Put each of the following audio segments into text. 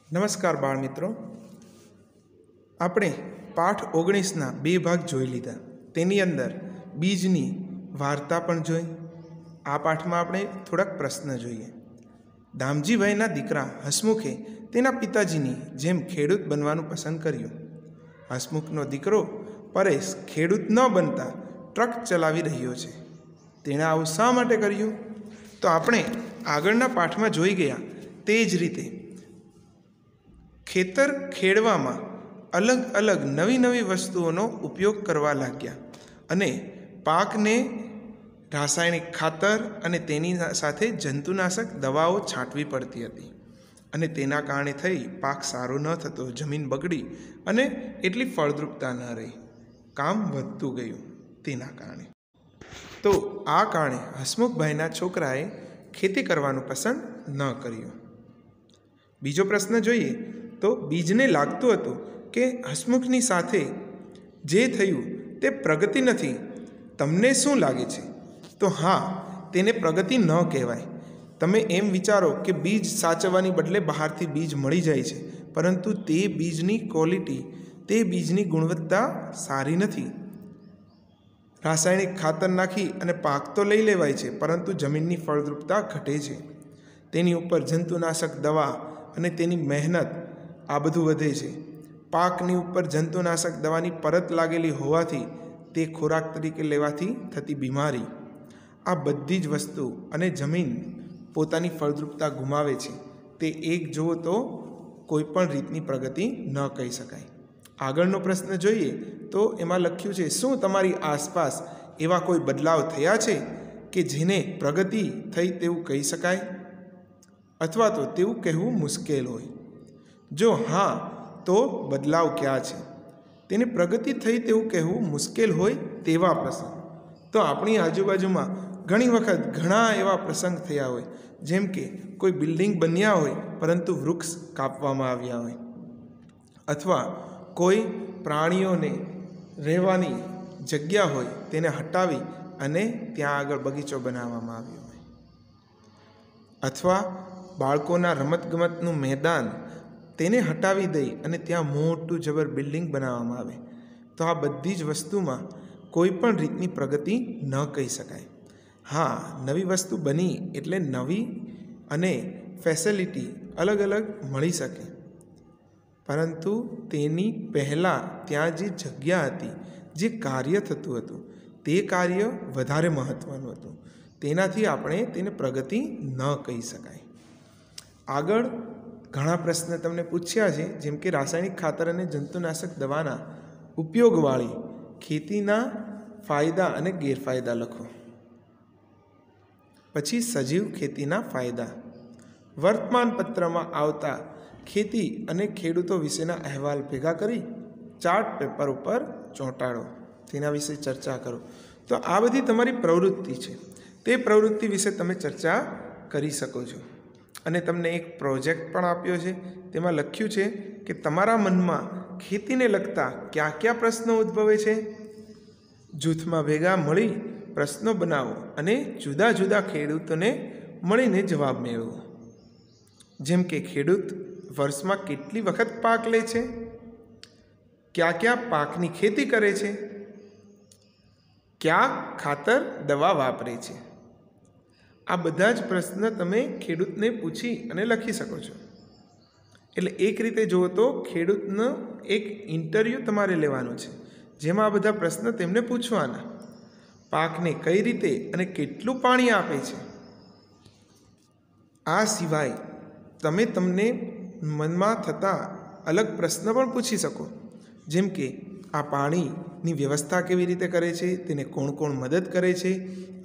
નમસ્કાર બાળ મિત્રો, આપણે પાઠ 19ના 2 ભાગ જોઈ લીધા. તેની અંદર બીજની વાર્તા પણ જોઈ. આ પાઠમાં આપણે થોડાક પ્રશ્ન જોઈએ. દામજીભાઈના દીકરા હસમુખે તેના પિતાજીની જેમ ખેડૂત બનવાનું પસંદ કર્યું. હસમુખનો દીકરો પરેશ ખેડૂત ન બનતા ટ્રક ચલાવી રહ્યો છે. તેણે આવું શા માટે કર્યું? તો આપણે આગળના પાઠમાં જોઈ ગયા તે જ રીતે ખેતર ખેડવામાં અલગ અલગ નવી નવી વસ્તુઓનો ઉપયોગ કરવા લાગ્યા અને પાકને રાસાયણિક ખાતર અને તેની સાથે જંતુનાશક દવાઓ છાંટવી પડતી હતી અને તેના કારણે થઈ પાક સારો ન થતો, જમીન બગડી અને એટલી ફળદ્રુપતા ન રહી, કામ વધતું ગયું. તેના કારણે તો આ કારણે હસમુખભાઈના છોકરાએ ખેતી કરવાનું પસંદ ન કર્યું. બીજો પ્રશ્ન જોઈએ તો બીજને લાગતું હતું કે હસમુખની સાથે જે થયું તે પ્રગતિ નથી. તમને શું લાગે છે? તો હા, તેને પ્રગતિ ન કહેવાય. તમે એમ વિચારો કે બીજ સાચવવાની બદલે બહારથી બીજ મળી જાય છે, પરંતુ તે બીજની ક્વોલિટી, તે બીજની ગુણવત્તા સારી નથી. રાસાયણિક ખાતર નાખી અને પાક તો લઈ લેવાય છે, પરંતુ જમીનની ફળદ્રુપતા ઘટે છે. તેની ઉપર જંતુનાશક દવા અને તેની મહેનત આ બધું વધે છે. પાકની ઉપર જંતુનાશક દવાની પરત લાગેલી હોવાથી તે ખોરાક તરીકે લેવાથી થતી બીમારી, આ બધી જ વસ્તુ અને જમીન પોતાની ફળદ્રુપતા ગુમાવે છે. તે એક જુઓ તો કોઈ પણ રીતની પ્રગતિ ન કહી શકાય. આગળનો પ્રશ્ન જોઈએ તો એમાં લખ્યું છે, શું તમારી આસપાસ એવા કોઈ બદલાવ થયા છે કે જેને પ્રગતિ થઈ તેવું કહી શકાય અથવા તો તેવું કહેવું મુશ્કેલ હોય? જો હા, તો બદલાવ ક્યાં છે? તેને પ્રગતિ થઈ તેવું કહેવું મુશ્કેલ હોય તેવા પ્રસંગ. તો આપણી આજુબાજુમાં ઘણી વખત ઘણા એવા પ્રસંગ થયા હોય, જેમ કે કોઈ બિલ્ડિંગ બન્યા હોય પરંતુ વૃક્ષ કાપવામાં આવ્યા હોય, અથવા કોઈ પ્રાણીઓને રહેવાની જગ્યા હોય તેને હટાવી અને ત્યાં આગળ બગીચો બનાવવામાં આવ્યો હોય, અથવા બાળકોના રમતગમતનું મેદાન તેને હટાવી દઈ અને ત્યાં મોટું જબર બિલ્ડિંગ બનાવવામાં આવે. તો આ બધી જ વસ્તુમાં કોઈ પણ રીતની પ્રગતિ ન કહી શકાય. હા, નવી વસ્તુ બની એટલે નવી અને ફેસિલિટી અલગ અલગ મળી શકે, પરંતુ તેની પહેલાં ત્યાં જે જગ્યા હતી, જે કાર્ય થતું હતું, તે કાર્ય વધારે મહત્ત્વનું હતું. તેનાથી આપણે તેને પ્રગતિ ન કહી શકાય. આગળ ઘણા પ્રશ્ન તમને પૂછ્યા છે, જેમ કે રાસાયણિક ખાતર અને જંતુનાશક દવાના ઉપયોગવાળી ખેતીના ફાયદા અને ગેરફાયદા લખો. પછી સજીવ ખેતીના ફાયદા. વર્તમાન પત્રમાં આવતા ખેતી અને ખેડૂતો વિશેના અહેવાલ ભેગા કરી ચાર્ટ પેપર ઉપર ચોંટાડો. તેના વિશે ચર્ચા કરો. તો આ બધી તમારી પ્રવૃત્તિ છે. તે પ્રવૃત્તિ વિશે તમે ચર્ચા કરી શકો છો. અને તમને એક પ્રોજેક્ટ પણ આપ્યો છે. તેમાં લખ્યું છે કે તમારા મનમાં ખેતીને લગતા કયા કયા પ્રશ્નો ઉદ્ભવે છે. જૂથમાં ભેગા મળી પ્રશ્નો બનાવો અને જુદા જુદા ખેડૂતોને મળીને જવાબ મેળવો. જેમ કે ખેડૂત વર્ષમાં કેટલી વખત પાક લે છે, કયા કયા પાકની ખેતી કરે છે, કયા ખાતર દવા વાપરે છે. આ બધા જ પ્રશ્ન તમે ખેડૂતને પૂછી અને લખી શકો છો. એટલે એક રીતે જુઓ તો ખેડૂતનો એક ઇન્ટરવ્યૂ તમારે લેવાનો છે, જેમાં આ બધા પ્રશ્ન તેમને પૂછવાના. પાકને કઈ રીતે અને કેટલું પાણી આપે છે. આ સિવાય તમે તમને મનમાં થતા અલગ પ્રશ્ન પણ પૂછી શકો, જેમ કે આ પાણીની વ્યવસ્થા કેવી રીતે કરે છે, તેને કોણ કોણ મદદ કરે છે,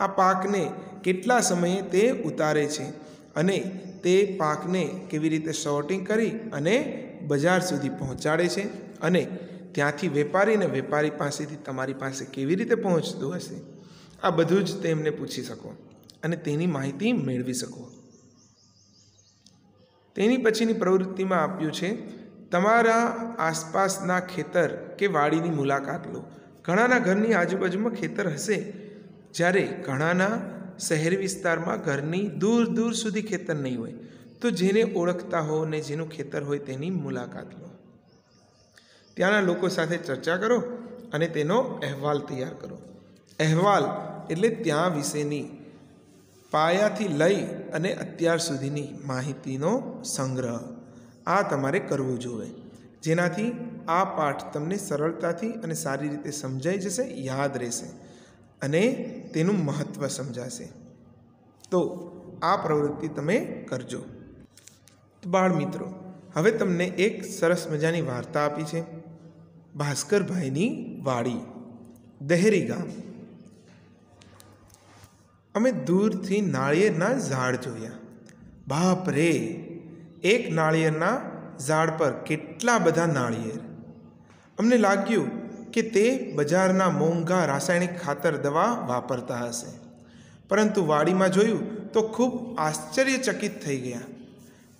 આ પાકને કેટલા સમયે તે ઉતારે છે અને તે પાકને કેવી રીતે સોર્ટિંગ કરી અને બજાર સુધી પહોંચાડે છે અને ત્યાંથી વેપારી પાસેથી તમારી પાસે કેવી રીતે પહોંચતું હશે. આ બધું જ તેમને પૂછી શકો અને તેની માહિતી મેળવી શકો. તેની પછીની પ્રવૃત્તિમાં આપ્યું છે, તમારા આસપાસના ખેતર કે વાડીની મુલાકાત લો. ઘણાના ઘરની આજુબાજુમાં ખેતર હશે, જ્યારે ઘણાના શહેરી વિસ્તારમાં ઘરની દૂર દૂર સુધી ખેતર નહીં હોય. તો જેને ઓળખતા હો ને જેનું ખેતર હોય તેની મુલાકાત લો. ત્યાંના લોકો સાથે ચર્ચા કરો અને તેનો અહેવાલ તૈયાર કરો. અહેવાલ એટલે ત્યાં વિશેની પાયાથી લઈ અને અત્યાર સુધીની માહિતીનો સંગ્રહ. આ તમારે કરવું જોઈએ, જેનાથી આ પાઠ તમને સરળતાથી અને સારી રીતે સમજાઈ જશે, યાદ રહેશે અને તેનું મહત્ત્વ સમજાશે. તો આ પ્રવૃત્તિ તમે કરજો. તો બાળ મિત્રો, હવે તમને એક સરસ મજાની વાર્તા આપી છે. ભાસ્કરભાઈની વાડી, દહેરી ગામ. અમે દૂરથી નાળિયેરના ઝાડ જોયા. બાપ રે, એક નાળિયેરના ઝાડ પર કેટલા બધા નાળિયેર! અમને લાગ્યું કે તે બજારના મોંઘા રાસાયણિક ખાતર દવા વાપરતા હશે, પરંતુ વાડીમાં જોયું તો ખૂબ આશ્ચર્યચકિત થઈ ગયા.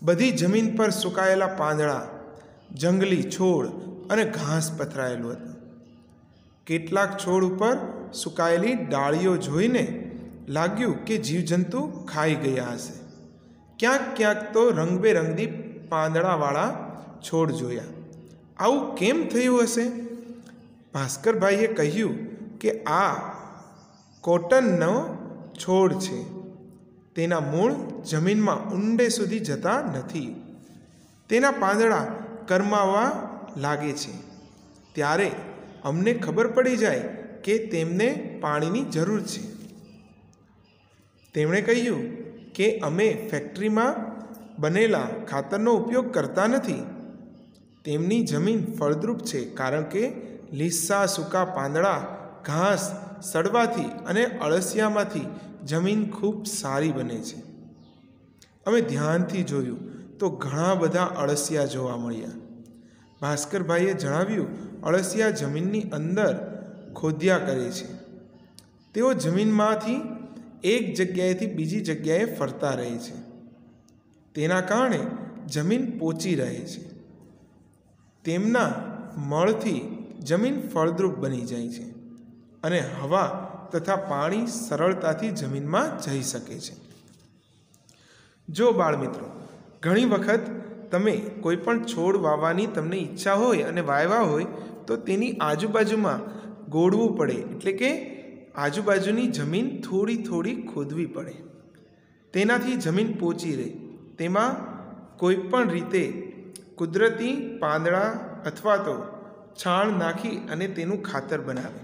બધી જમીન પર સુકાયેલા પાંદડા, જંગલી છોડ અને ઘાસ પથરાયેલું હતું. કેટલાક છોડ ઉપર સુકાયેલી ડાળીઓ જોઈને લાગ્યું કે જીવજંતુ ખાઈ ગયા હશે. ક્યાંક ક્યાંક તો રંગબેરંગી પાંદડાવાળા છોડ જોયા. આવું કેમ થયું હશે? ભાસ્કરભાઈએ કહ્યું કે આ કોટનનો છોડ છે. તેના મૂળ જમીનમાં ઊંડે સુધી જતા નથી. તેના પાંદડા કરમાવા લાગે છે ત્યારે અમને ખબર પડી જાય કે તેમને પાણીની જરૂર છે. તેમણે કહ્યું કે અમે ફેક્ટરીમાં બનેલા ખાતરનો ઉપયોગ કરતા નથી. તેમની જમીન ફળદ્રુપ છે કારણ કે લીસા સૂકા પાંદડા, ઘાસ સડવાથી અને અળસિયામાંથી જમીન ખૂબ સારી બને છે. અમે ધ્યાનથી જોયું તો ઘણા બધા અળસિયા જોવા મળ્યા. ભાસ્કરભાઈએ જણાવ્યું, અળસિયા જમીનની અંદર ખોદ્યા કરે છે. તેઓ જમીનમાંથી એક જગ્યાએથી બીજી જગ્યાએ ફરતા રહે છે. તેના કારણે જમીન પોચી રહે છે. તેમના મળથી જમીન ફળદ્રુપ બની જાય છે અને હવા તથા પાણી સરળતાથી જમીનમાં જઈ શકે છે. જો બાળમિત્રો, ઘણી વખત તમે કોઈ પણ છોડ વાવવાની તમને ઈચ્છા હોય અને વાવ્યા હોય તો તેની આજુબાજુમાં ગોળવું પડે, એટલે કે આજુબાજુની જમીન થોડી થોડી ખોદવી પડે. તેનાથી જમીન પોચી રહે. તેમાં કોઈ પણ રીતે કુદરતી પાંદડા અથવા તો છાણ નાખી અને તેનું ખાતર બનાવે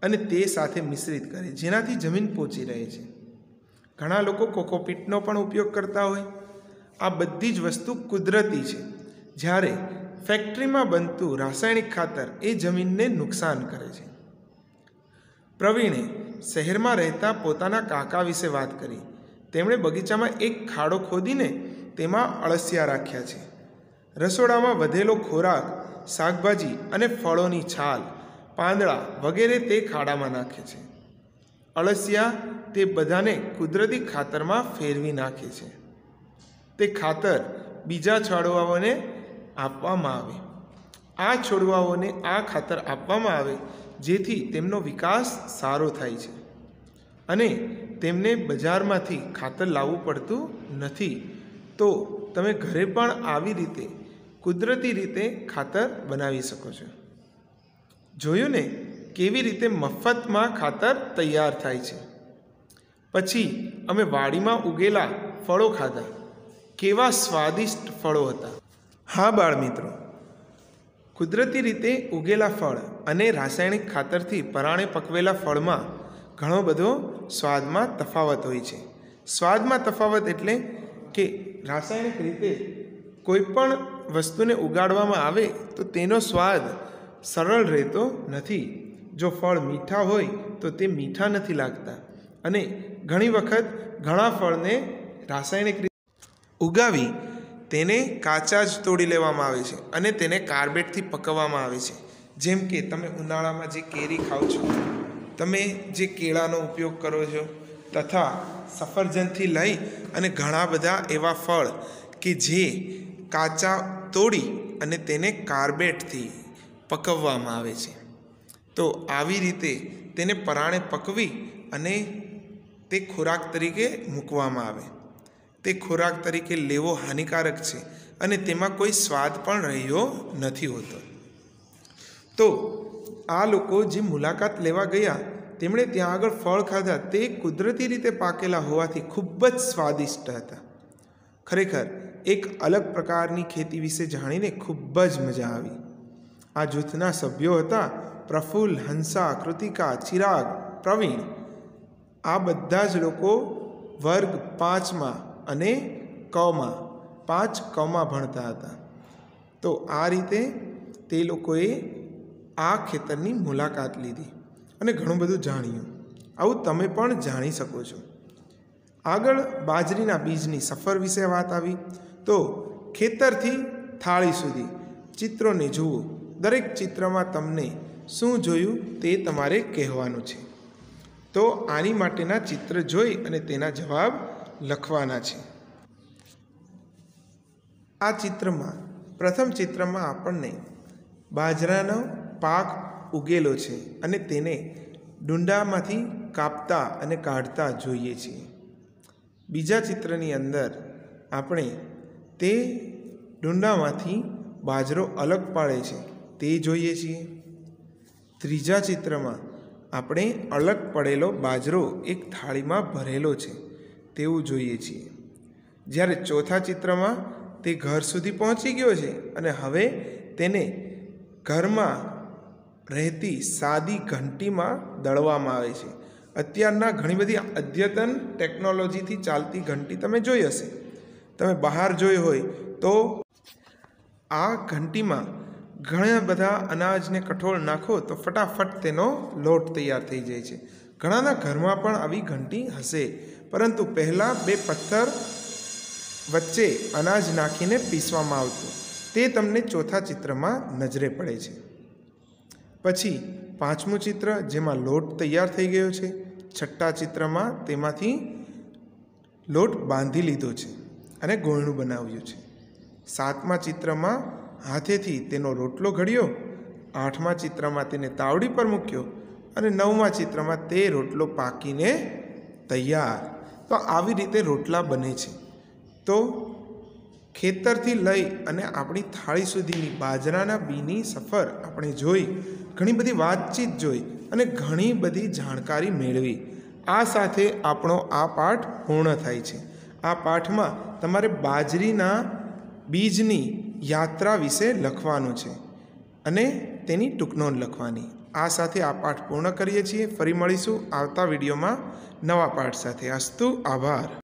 અને તે સાથે મિશ્રિત કરે, જેનાથી જમીન પોચી રહે છે. ઘણા લોકો કોકોપીટનો પણ ઉપયોગ કરતા હોય. આ બધી જ વસ્તુ કુદરતી છે, જ્યારે ફેક્ટરીમાં બનતું રાસાયણિક ખાતર એ જમીનને નુકસાન કરે છે. પ્રવીણે શહેરમાં રહેતા પોતાના કાકા વિશે વાત કરી. તેમણે બગીચામાં એક ખાડો ખોદીને તેમાં અળસિયા રાખ્યા છે. રસોડામાં વધેલો ખોરાક, શાકભાજી અને ફળોની છાલ, પાંદડા વગેરે તે ખાડામાં નાખે છે. અળસિયા તે બધાને કુદરતી ખાતરમાં ફેરવી નાખે છે. તે ખાતર બીજા છોડવાઓને આપવામાં આવે. આ છોડવાઓને આ ખાતર આપવામાં આવે જેથી તેમનો વિકાસ સારો થાય છે અને તેમને બજારમાંથી ખાતર લાવવું પડતું નથી. તો તમે ઘરે પણ આવી રીતે કુદરતી રીતે ખાતર બનાવી શકો છો. જોયું ને કેવી રીતે મફતમાં ખાતર તૈયાર થાય છે. પછી અમે વાડીમાં ઉગેલા ફળો ખાધા. કેવા સ્વાદિષ્ટ ફળો હતા! હા બાળમિત્રો, કુદરતી રીતે ઉગેલા ફળ અને રાસાયણિક ખાતરથી પરાણે પકવેલા ફળમાં ઘણો બધો સ્વાદમાં તફાવત હોય છે. સ્વાદમાં તફાવત એટલે કે રાસાયણિક રીતે કોઈ પણ વસ્તુને ઉગાડવામાં આવે તો તેનો સ્વાદ સરળ રહેતો નથી. જો ફળ મીઠા હોય તો તે મીઠા નથી લાગતા અને ઘણી વખત ઘણા ફળને રાસાયણિક રીતે ઉગાવી તેને કાચા જ તોડી લેવામાં આવે છે અને તેને કાર્બેટથી પકવવામાં આવે છે. જેમ કે તમે ઉનાળામાં જે કેરી ખાઓ છો, તમે જે કેળાનો ઉપયોગ કરો છો, તથા સફરજનથી લઈ અને ઘણા બધા એવા ફળ કે જે કાચા તોડી અને તેને કાર્બેટથી પકવવામાં આવે છે. તો આવી રીતે તેને પરાણે પકવી અને તે ખોરાક તરીકે મૂકવામાં આવે. તે ખોરાક તરીકે લેવો હાનિકારક છે અને તેમાં કોઈ સ્વાદ પણ રહ્યો નથી હોતો. તો આ લોકો જે મુલાકાત લેવા ગયા તેમણે ત્યાં આગળ ફળ ખાધા. તે કુદરતી રીતે પાકેલા હોવાથી ખૂબ જ સ્વાદિષ્ટ હતા. ખરેખર એક અલગ પ્રકારની ખેતી વિશે જાણીને ખૂબ જ મજા આવી. આ જૂથના સભ્યો હતા પ્રફુલ્લ, હંસા, કૃતિકા, ચિરાગ, પ્રવીણ. આ બધા જ લોકો વર્ગ 5માં અને કમાં 5કમાં ભણતા હતા. તો આ રીતે તે લોકોએ આ ખેતરની મુલાકાત લીધી અને ઘણું બધું જાણ્યું. આવું તમે પણ જાણી શકો છો. આગળ બાજરીના બીજની સફર વિશે વાત આવી. તો ખેતરથી થાળી સુધી ચિત્રોને જુઓ. દરેક ચિત્રમાં તમને શું જોયું તે તમારે કહેવાનું છે. તો આની માટેના ચિત્ર જોઈ અને તેના જવાબ લખવાના છે. આ ચિત્રમાં પ્રથમ ચિત્રમાં આપણને બાજરાનો પાક ઉગેલો છે અને તેને ડુંડામાંથી કાપતા અને કાઢતા જોઈએ છીએ. બીજા ચિત્રની અંદર આપણે તે ડુંડામાંથી બાજરો અલગ પાડે છે તે જોઈએ છીએ. ત્રીજા ચિત્રમાં આપણે અલગ પડેલો બાજરો એક થાળીમાં ભરેલો છે તેવું જોઈએ છીએ. જ્યારે ચોથા ચિત્રમાં તે ઘર સુધી પહોંચી ગયો છે અને હવે તેને ઘરમાં રહેતી સાદી ઘંટીમાં દળવામાં આવે છે. અત્યારના ઘણી બધી અદ્યતન ટેકનોલોજીથી ચાલતી ઘંટી તમે જોઈ હશે. તમે બહાર જોઈ હોય તો આ ઘંટીમાં ઘણા બધા અનાજને કઠોળ નાખો તો ફટાફટ તેનો લોટ તૈયાર થઈ જાય છે. ઘણાના ઘરમાં પણ આવી ઘંટી હશે, પરંતુ પહેલાં 2 પથ્થર વચ્ચે અનાજ નાખીને પીસવામાં આવતું. તે તમને ચોથા ચિત્રમાં નજરે પડે છે. પછી પાંચમું ચિત્ર જેમાં લોટ તૈયાર થઈ ગયો છે. છઠ્ઠા ચિત્રમાં તેમાંથી લોટ બાંધી લીધો છે અને ગોળનું બનાવ્યું છે. સાતમા ચિત્રમાં હાથેથી તેનો રોટલો ઘડ્યો. આઠમા ચિત્રમાં તેને તાવડી પર મૂક્યો અને નવમા ચિત્રમાં તે રોટલો પાકીને તૈયાર. તો આવી રીતે રોટલા બને છે. તો ખેતરથી લઈ અને આપણી થાળી સુધીની બાજરાના બીની સફર આપણે જોઈ, ઘણી બધી વાતચીત જોઈ અને ઘણી બધી જાણકારી મેળવી. આ સાથે આપણો આ પાઠ પૂર્ણ થાય છે. આ પાઠમાં તમારે બાજરીના બીજની યાત્રા વિશે લખવાનું છે અને તેની ટૂંકનોંધ લખવાની. આ સાથે આ પાઠ પૂર્ણ કરીએ છીએ. ફરી મળીશું આવતા વિડીયોમાં નવા પાઠ સાથે. અસ્તુ. આભાર.